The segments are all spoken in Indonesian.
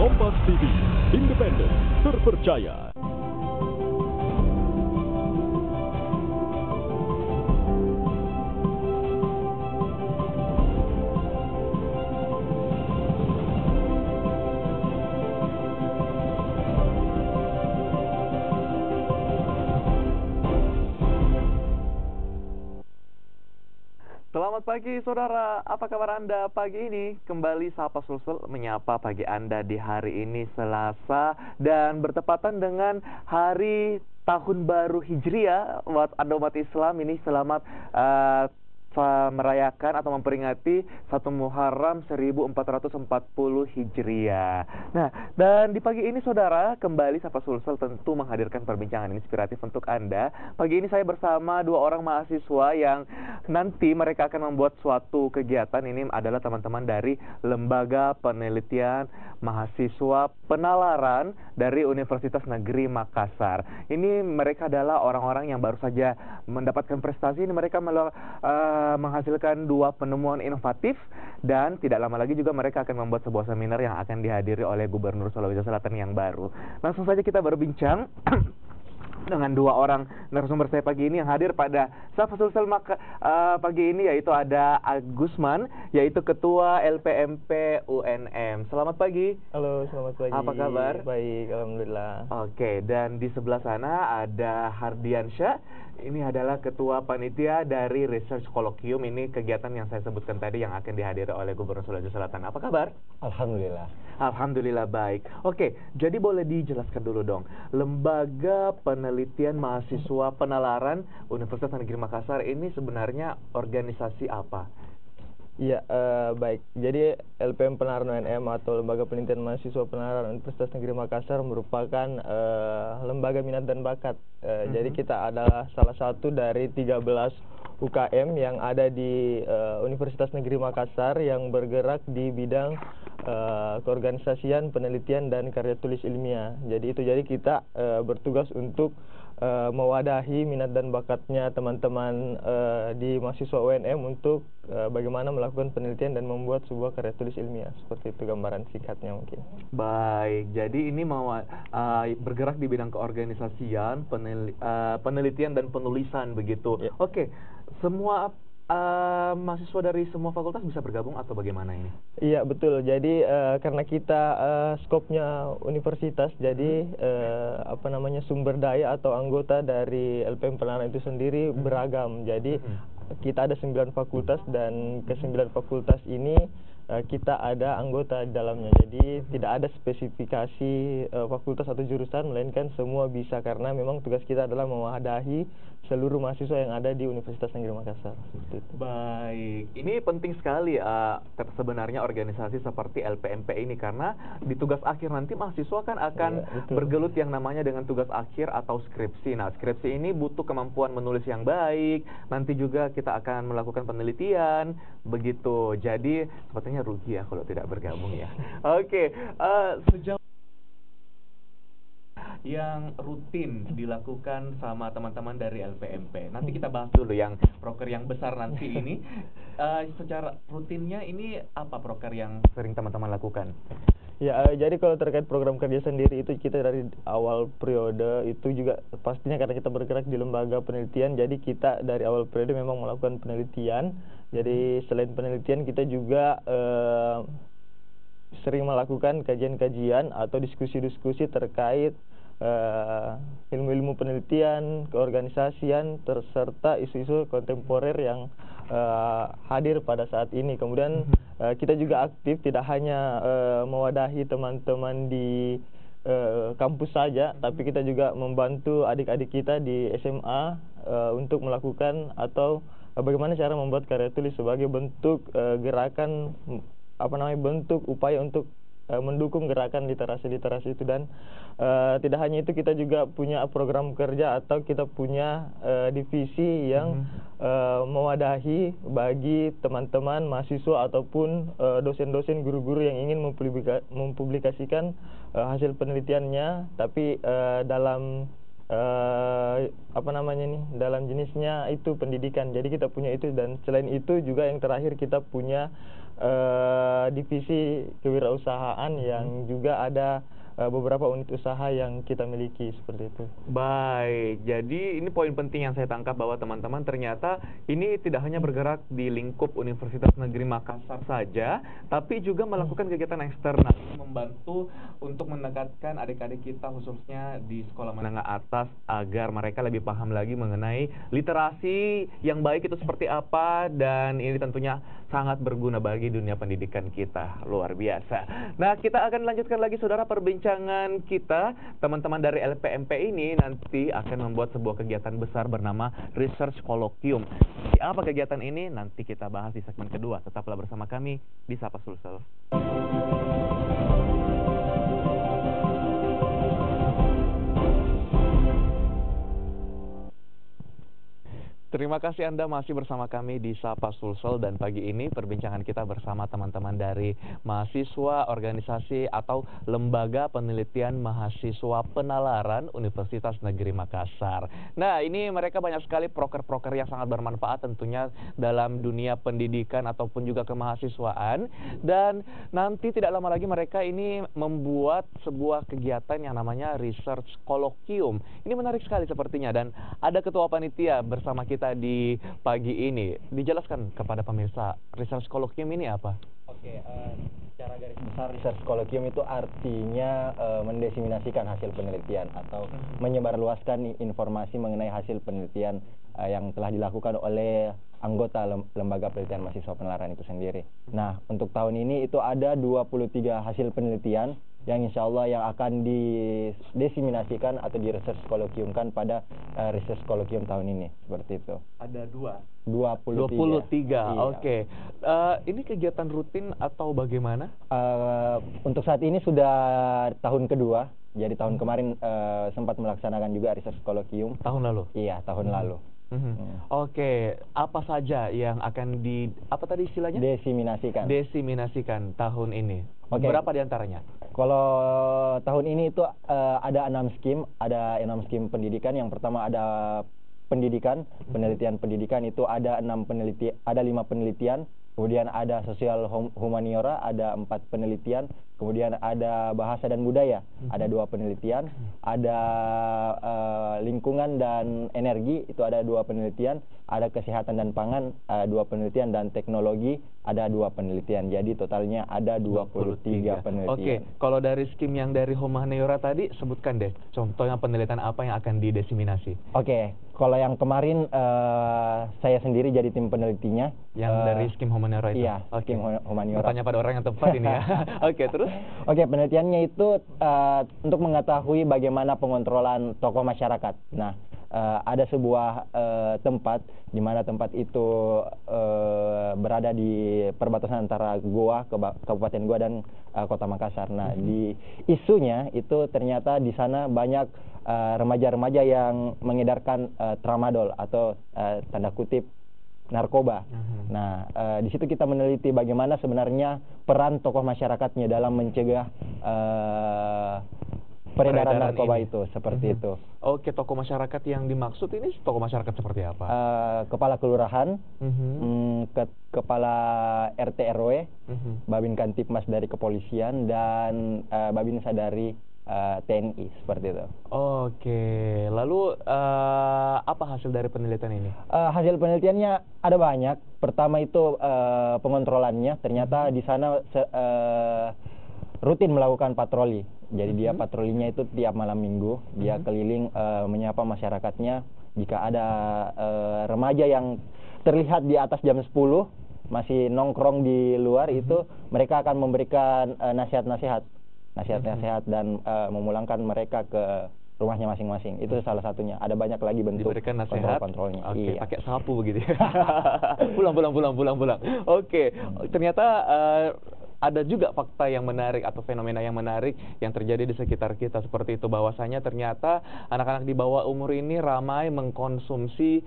Kompas TV, independen, terpercaya. Selamat pagi saudara, apa kabar Anda pagi ini? Kembali Sapa Sulsel menyapa pagi Anda di hari ini Selasa dan bertepatan dengan hari Tahun Baru Hijriah umat Islam ini selamat merayakan atau memperingati 1 Muharram 1440 Hijriah. Nah, dan di pagi ini saudara, kembali Sapa Sulsel tentu menghadirkan perbincangan inspiratif untuk Anda. Pagi ini saya bersama 2 orang mahasiswa yang nanti mereka akan membuat suatu kegiatan. Ini adalah teman-teman dari Lembaga Penelitian Mahasiswa Penalaran dari Universitas Negeri Makassar. Ini mereka adalah orang-orang yang baru saja mendapatkan prestasi. Ini mereka menghasilkan 2 penemuan inovatif dan tidak lama lagi juga mereka akan membuat sebuah seminar yang akan dihadiri oleh Gubernur Sulawesi Selatan yang baru. Langsung saja kita berbincang dengan 2 orang narasumber saya pagi ini yang hadir pada Sapa Sulsel pagi ini, yaitu ada Agusman, yaitu Ketua LPMP UNM. Selamat pagi. Halo, selamat pagi. Apa kabar? Baik, alhamdulillah. Oke, dan di sebelah sana ada Hardiansyah. Ini adalah Ketua Panitia dari Research Colloquium. Ini kegiatan yang saya sebutkan tadi yang akan dihadiri oleh Gubernur Sulawesi Selatan. Apa kabar? Alhamdulillah. Alhamdulillah baik. Oke, jadi boleh dijelaskan dulu dong. Lembaga Penelitian Mahasiswa Penalaran Universitas Negeri Makassar ini sebenarnya organisasi apa? Iya, baik. Jadi LPM Penalaran UNM atau Lembaga Penelitian Mahasiswa Penalaran Universitas Negeri Makassar merupakan lembaga minat dan bakat. Jadi kita adalah salah satu dari 13 UKM yang ada di Universitas Negeri Makassar yang bergerak di bidang keorganisasian, penelitian, dan karya tulis ilmiah. Jadi kita bertugas untuk mewadahi minat dan bakatnya teman-teman di mahasiswa UNM untuk bagaimana melakukan penelitian dan membuat sebuah karya tulis ilmiah. Seperti itu gambaran singkatnya mungkin. Baik, jadi ini mau bergerak di bidang keorganisasian, penelitian dan penulisan begitu. Ya. Oke, semua mahasiswa dari semua fakultas bisa bergabung atau bagaimana ini? Iya betul. Jadi karena kita skopnya universitas, jadi sumber daya atau anggota dari LPM Penalaran itu sendiri beragam. Jadi kita ada 9 fakultas dan ke-9 fakultas ini kita ada anggota di dalamnya. Jadi tidak ada spesifikasi fakultas atau jurusan, melainkan semua bisa karena memang tugas kita adalah mewadahi seluruh mahasiswa yang ada di Universitas Negeri Makassar. Baik, ini penting sekali sebenarnya organisasi seperti LPMP ini, karena di tugas akhir nanti mahasiswa kan akan bergelut yang namanya dengan tugas akhir atau skripsi. Nah, skripsi ini butuh kemampuan menulis yang baik, nanti juga kita akan melakukan penelitian, begitu. Jadi sepertinya rugi ya kalau tidak bergabung ya. Oke, sejauh yang rutin dilakukan sama teman-teman dari LPMP. Nanti kita bahas dulu yang proker yang besar nanti ini. Secara rutinnya ini apa proker yang sering teman-teman lakukan? Ya, jadi kalau terkait program kerja sendiri itu kita dari awal periode itu juga pastinya karena kita bergerak di lembaga penelitian, jadi kita dari awal periode memang melakukan penelitian. Jadi selain penelitian kita juga sering melakukan kajian-kajian atau diskusi-diskusi terkait ilmu-ilmu penelitian, keorganisasian, serta isu-isu kontemporer yang hadir pada saat ini. Kemudian kita juga aktif tidak hanya mewadahi teman-teman di kampus saja, tapi kita juga membantu adik-adik kita di SMA untuk melakukan atau bagaimana cara membuat karya tulis sebagai bentuk gerakan bentuk upaya untuk mendukung gerakan literasi-literasi itu. Dan tidak hanya itu, kita juga punya program kerja atau kita punya divisi yang mewadahi bagi teman-teman mahasiswa ataupun dosen-dosen, guru-guru yang ingin mempublikasikan hasil penelitiannya, tapi dalam dalam jenisnya itu pendidikan. Jadi kita punya itu, dan selain itu juga yang terakhir kita punya divisi kewirausahaan yang juga ada beberapa unit usaha yang kita miliki seperti itu. Baik, jadi ini poin penting yang saya tangkap bahwa teman-teman ternyata ini tidak hanya bergerak di lingkup Universitas Negeri Makassar saja, tapi juga melakukan kegiatan eksternal, membantu untuk mendekatkan adik-adik kita khususnya di sekolah menengah atas agar mereka lebih paham lagi mengenai literasi yang baik itu seperti apa, dan ini tentunya sangat berguna bagi dunia pendidikan kita. Luar biasa. Nah, kita akan lanjutkan lagi saudara perbincangan kita. Teman-teman dari LPMP ini nanti akan membuat sebuah kegiatan besar bernama Research Colloquium. Apa kegiatan ini? Nanti kita bahas di segmen kedua. Tetaplah bersama kami di Sapa Sulsel. Terima kasih Anda masih bersama kami di Sapa Sulsel, dan pagi ini perbincangan kita bersama teman-teman dari mahasiswa organisasi atau Lembaga Penelitian Mahasiswa Penalaran Universitas Negeri Makassar. Nah, ini mereka banyak sekali proker-proker yang sangat bermanfaat tentunya dalam dunia pendidikan ataupun juga kemahasiswaan, dan nanti tidak lama lagi mereka ini membuat sebuah kegiatan yang namanya Research Colloquium. Ini menarik sekali sepertinya, dan ada ketua panitia bersama kita di pagi ini. Dijelaskan kepada pemirsa, Research Colloquium ini apa? Oke, secara garis besar Research Colloquium itu artinya mendesiminasikan hasil penelitian atau menyebarluaskan informasi mengenai hasil penelitian yang telah dilakukan oleh anggota Lembaga Penelitian Mahasiswa Penalaran itu sendiri. Nah, untuk tahun ini itu ada 23 hasil penelitian yang insya Allah yang akan didesiminasikan atau di Research Colloquium-kan pada Research Colloquium tahun ini, seperti itu. Ada 23. Iya. Oke. Oke. Ini kegiatan rutin atau bagaimana? Untuk saat ini sudah tahun kedua. Jadi tahun kemarin sempat melaksanakan juga Research Colloquium. Tahun lalu? Iya, tahun lalu. Oke, apa saja yang akan apa tadi istilahnya? Desiminasikan tahun ini. Oke. Berapa diantaranya? Kalau tahun ini itu ada 6 skim pendidikan. Yang pertama ada pendidikan, penelitian pendidikan itu ada 5 penelitian. Kemudian ada sosial humaniora, ada 4 penelitian. Kemudian ada bahasa dan budaya, ada 2 penelitian. Ada lingkungan dan energi, itu ada 2 penelitian. Ada kesehatan dan pangan, 2 penelitian. Dan teknologi, ada 2 penelitian. Jadi totalnya ada 23 penelitian. Oke, kalau dari skim yang dari humaniora tadi, sebutkan deh contohnya penelitian apa yang akan didesiminasi. Oke, kalau yang kemarin saya sendiri jadi tim penelitinya. Yang dari skim humaniora itu? Iya, skim humaniora. Bertanya pada orang yang tepat ini ya. Oke, terus? Oke, penelitiannya itu untuk mengetahui bagaimana pengontrolan tokoh masyarakat. Nah, ada sebuah tempat di mana tempat itu berada di perbatasan antara Goa, Kabupaten Goa dan Kota Makassar. Nah, di isunya itu ternyata di sana banyak remaja-remaja yang mengedarkan tramadol atau tanda kutip narkoba. Nah, di situ kita meneliti bagaimana sebenarnya peran tokoh masyarakatnya dalam mencegah peredaran narkoba ini. Itu seperti itu. Oke, tokoh masyarakat yang dimaksud ini tokoh masyarakat seperti apa? Kepala kelurahan, kepala RT RW, Babin Kantipmas dari kepolisian, dan Babinsa dari TNI, seperti itu. Oke, lalu apa hasil dari penelitian ini? Hasil penelitiannya ada banyak. Pertama itu pengontrolannya, ternyata di sana rutin melakukan patroli. Jadi dia patrolinya itu tiap malam minggu, dia keliling menyapa masyarakatnya. Jika ada remaja yang terlihat di atas jam 10 masih nongkrong di luar, itu mereka akan memberikan nasihat-nasihat dan memulangkan mereka ke rumahnya masing-masing. Itu salah satunya. Ada banyak lagi bentuk diberikan nasihat kontrolnya. Oke, iya. pakai sapu begitu ya. pulang. Oke, ternyata ada juga fakta yang menarik atau fenomena yang menarik yang terjadi di sekitar kita, seperti itu, bahwasanya ternyata anak-anak di bawah umur ini ramai mengkonsumsi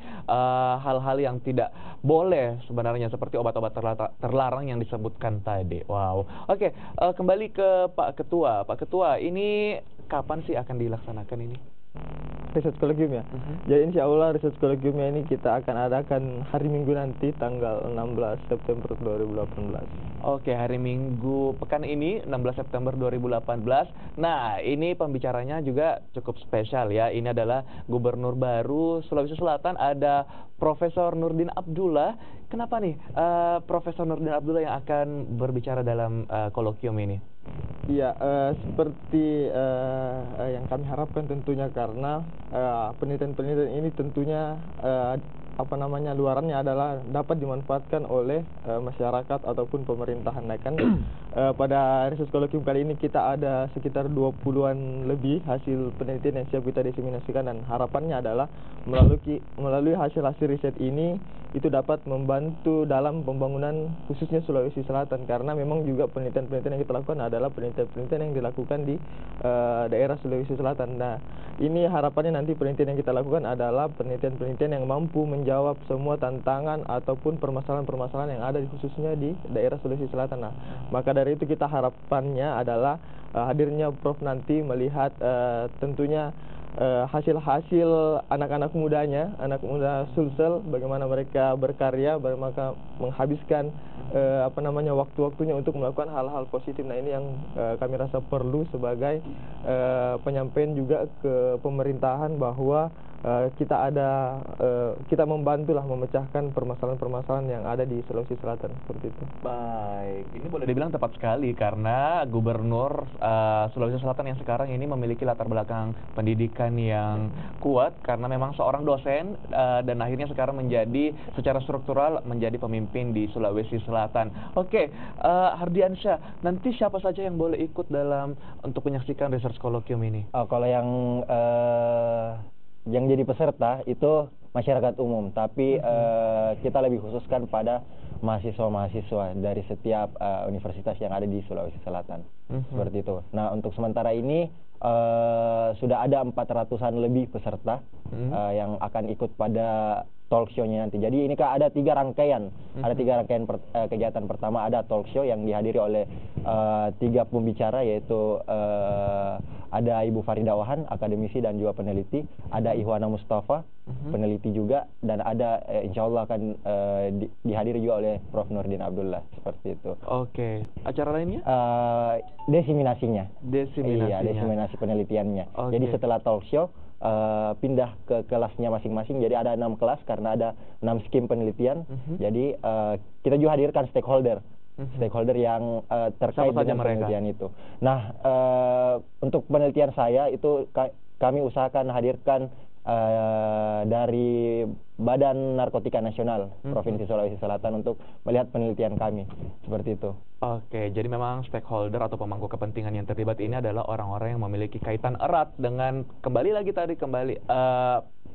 hal-hal yang tidak boleh sebenarnya, seperti obat-obat terlarang yang disebutkan tadi. Wow. Oke, kembali ke Pak Ketua. Pak Ketua, ini kapan sih akan dilaksanakan ini? research colloquium ya. Jadi insya Allah research colloquiumnya ini kita akan adakan hari Minggu nanti tanggal 16 September 2018. Oke, hari Minggu pekan ini 16 September 2018. Nah, ini pembicaranya juga cukup spesial ya. Ini adalah Gubernur baru Sulawesi Selatan, ada Profesor Nurdin Abdullah. Kenapa nih Profesor Nurdin Abdullah yang akan berbicara dalam kolokium ini? Iya, seperti yang kami harapkan tentunya, karena penelitian-penelitian ini tentunya luarannya adalah dapat dimanfaatkan oleh masyarakat ataupun pemerintahan. Nah kan pada research colloquium kali ini kita ada sekitar 20-an lebih hasil penelitian yang siap kita diseminasikan, dan harapannya adalah melalui hasil-hasil riset ini itu dapat membantu dalam pembangunan khususnya Sulawesi Selatan, karena memang juga penelitian-penelitian yang kita lakukan adalah penelitian-penelitian yang dilakukan di daerah Sulawesi Selatan. Nah, ini harapannya nanti penelitian yang kita lakukan adalah penelitian-penelitian yang mampu menjawab semua tantangan ataupun permasalahan-permasalahan yang ada khususnya di daerah Sulawesi Selatan. Nah, maka dari itu kita harapannya adalah hadirnya Prof nanti melihat tentunya hasil-hasil anak-anak mudanya, anak muda Sulsel, bagaimana mereka berkarya, bagaimana menghabiskan waktu-waktunya untuk melakukan hal-hal positif. Nah, ini yang kami rasa perlu sebagai penyampaian juga ke pemerintahan bahwa kita membantulah memecahkan permasalahan-permasalahan yang ada di Sulawesi Selatan, seperti itu. Baik, ini boleh dibilang tepat sekali karena Gubernur Sulawesi Selatan yang sekarang ini memiliki latar belakang pendidikan yang kuat, karena memang seorang dosen dan akhirnya sekarang menjadi secara struktural menjadi pemimpin di Sulawesi Selatan. Oke, Hardiansyah, nanti siapa saja yang boleh ikut untuk menyaksikan research colloquium ini? Kalau yang jadi peserta itu masyarakat umum, tapi kita lebih khususkan pada mahasiswa-mahasiswa dari setiap universitas yang ada di Sulawesi Selatan. Seperti itu. Nah, untuk sementara ini sudah ada 400-an lebih peserta yang akan ikut pada talk show-nya nanti. Jadi ini ada 3 rangkaian. Ada 3 rangkaian kegiatan. Pertama ada talk show yang dihadiri oleh 3 pembicara, yaitu ada Ibu Farida Wahan, akademisi dan juga peneliti, ada Ihwana Mustafa, peneliti juga, dan ada insya Allah akan dihadiri juga oleh Prof Nurdin Abdullah, seperti itu. Oke, acara lainnya? Desiminasinya. Desiminasinya. Iya, desiminasi penelitiannya. Oke. Jadi setelah talk show pindah ke kelasnya masing-masing. Jadi ada 6 kelas karena ada 6 skim penelitian. Jadi kita juga hadirkan stakeholder yang terkait dengan penelitian itu. Nah, untuk penelitian saya itu kami usahakan hadirkan dari Badan Narkotika Nasional Provinsi Sulawesi Selatan untuk melihat penelitian kami, seperti itu. Oke, jadi memang stakeholder atau pemangku kepentingan yang terlibat ini adalah orang-orang yang memiliki kaitan erat dengan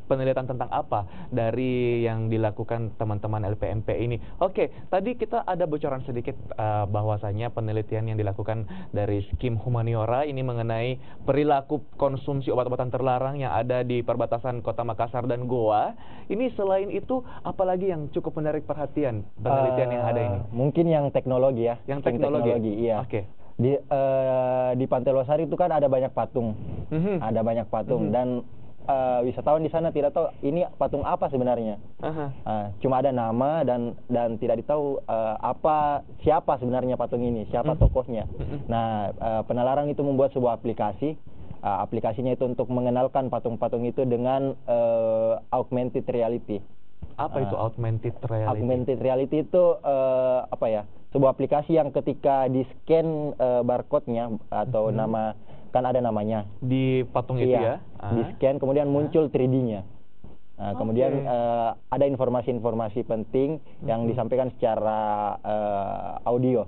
penelitian tentang apa dari yang dilakukan teman-teman LPMP ini. Oke, tadi kita ada bocoran sedikit bahwasanya penelitian yang dilakukan dari Skim Humaniora ini mengenai perilaku konsumsi obat-obatan terlarang yang ada di perbatasan Kota Makassar dan Goa. Ini selain itu, apalagi yang cukup menarik perhatian penelitian yang ada ini? Mungkin yang teknologi ya. Yang teknologi, iya. Oke. Di Pantai Losari itu kan ada banyak patung, dan wisatawan di sana tidak tahu ini patung apa sebenarnya. Cuma ada nama dan tidak ditahu siapa sebenarnya patung ini, siapa tokohnya. Nah, penelarang itu membuat sebuah aplikasi. Aplikasinya itu untuk mengenalkan patung-patung itu dengan augmented reality. Apa itu augmented reality? Augmented reality itu sebuah aplikasi yang ketika di-scan barcode-nya atau nama, kan ada namanya di patung itu ya. Di-scan kemudian muncul 3D-nya. Kemudian ada informasi-informasi penting yang disampaikan secara audio.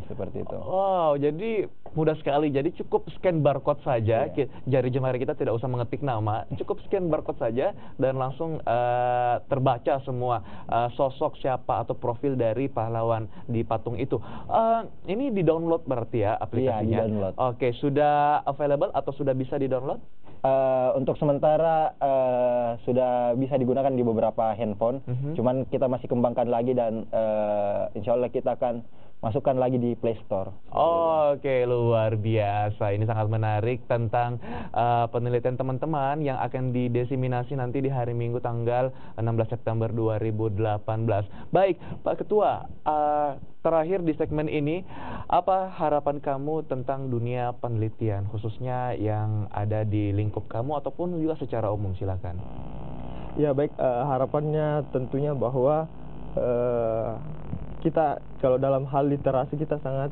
Seperti itu. Wow, jadi mudah sekali. Jadi cukup scan barcode saja. Jari jemari kita tidak usah mengetik nama, cukup scan barcode saja dan langsung terbaca semua sosok siapa atau profil dari pahlawan di patung itu. Ini di-download berarti ya aplikasinya? Iya, di-download. Oke, sudah available atau sudah bisa di-download? Untuk sementara sudah bisa digunakan di beberapa handphone. Cuman kita masih kembangkan lagi dan insya Allah kita akan masukkan lagi di Play Store. Oke, luar biasa. Ini sangat menarik tentang penelitian teman-teman yang akan didesiminasi nanti di hari Minggu tanggal 16 September 2018. Baik, Pak Ketua, terakhir di segmen ini, apa harapan kamu tentang dunia penelitian, khususnya yang ada di lingkup kamu ataupun juga secara umum? Silakan. Ya baik, harapannya tentunya bahwa kita kalau dalam hal literasi kita sangat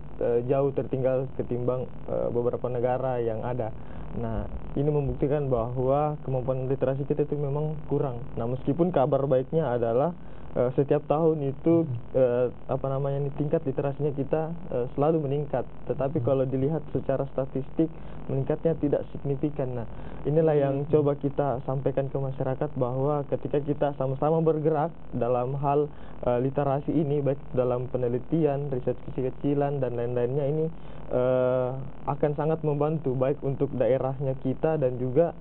jauh tertinggal ketimbang beberapa negara yang ada. Nah, ini membuktikan bahwa kemampuan literasi kita itu memang kurang. Nah, meskipun kabar baiknya adalah setiap tahun itu tingkat literasinya kita selalu meningkat. Tetapi kalau dilihat secara statistik meningkatnya tidak signifikan. Nah, inilah yang coba kita sampaikan ke masyarakat bahwa ketika kita sama-sama bergerak dalam hal literasi ini, baik dalam penelitian, riset kecil-kecilan dan lain-lainnya, ini akan sangat membantu baik untuk daerahnya kita dan juga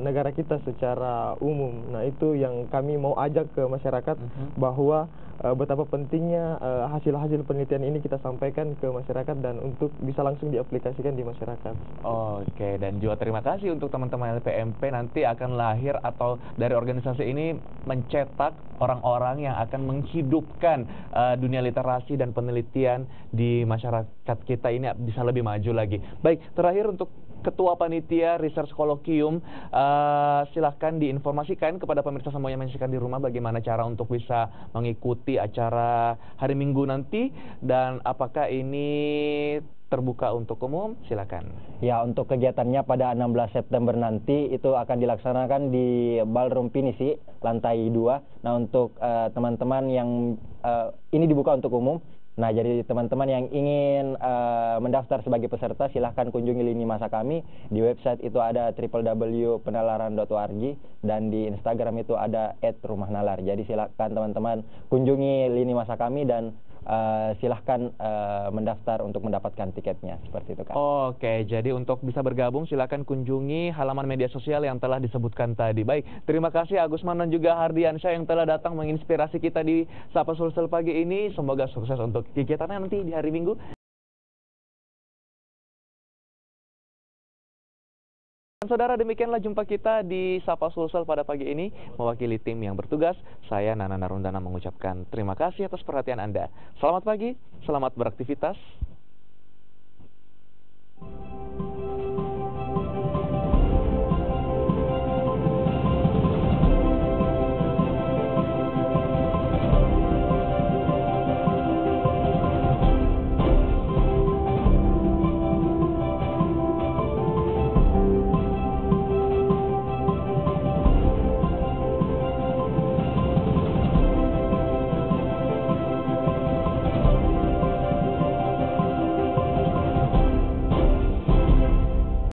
negara kita secara umum. Nah, itu yang kami mau ajak ke masyarakat bahwa betapa pentingnya hasil-hasil penelitian ini kita sampaikan ke masyarakat dan untuk bisa langsung diaplikasikan di masyarakat. Oke, dan juga terima kasih untuk teman-teman LPMP, nanti akan lahir atau dari organisasi ini mencetak orang-orang yang akan menghidupkan dunia literasi dan penelitian di masyarakat kita ini bisa lebih maju lagi. Baik, terakhir untuk Ketua Panitia Research Colloquium, silahkan diinformasikan kepada pemirsa semua yang menyaksikan di rumah bagaimana cara untuk bisa mengikuti acara hari Minggu nanti dan apakah ini terbuka untuk umum. Silakan. Ya, untuk kegiatannya pada 16 September nanti itu akan dilaksanakan di Ballroom Pinisi, lantai 2. Nah, untuk teman-teman yang ini dibuka untuk umum. Nah, jadi teman-teman yang ingin mendaftar sebagai peserta, silahkan kunjungi lini masa kami. Di website itu ada www.penalaran.org dan di Instagram itu ada @rumahnalar. Jadi silahkan teman-teman kunjungi lini masa kami dan silahkan mendaftar untuk mendapatkan tiketnya, seperti itu, Kak. Oke, jadi untuk bisa bergabung silahkan kunjungi halaman media sosial yang telah disebutkan tadi. Baik, terima kasih Agusman dan juga Hardiansyah yang telah datang menginspirasi kita di Sapa Sulsel pagi ini. Semoga sukses untuk kegiatannya nanti di hari Minggu. Saudara, demikianlah jumpa kita di Sapa Sulsel pada pagi ini. Mewakili tim yang bertugas, saya Nana Narundana mengucapkan terima kasih atas perhatian Anda. Selamat pagi, selamat beraktivitas.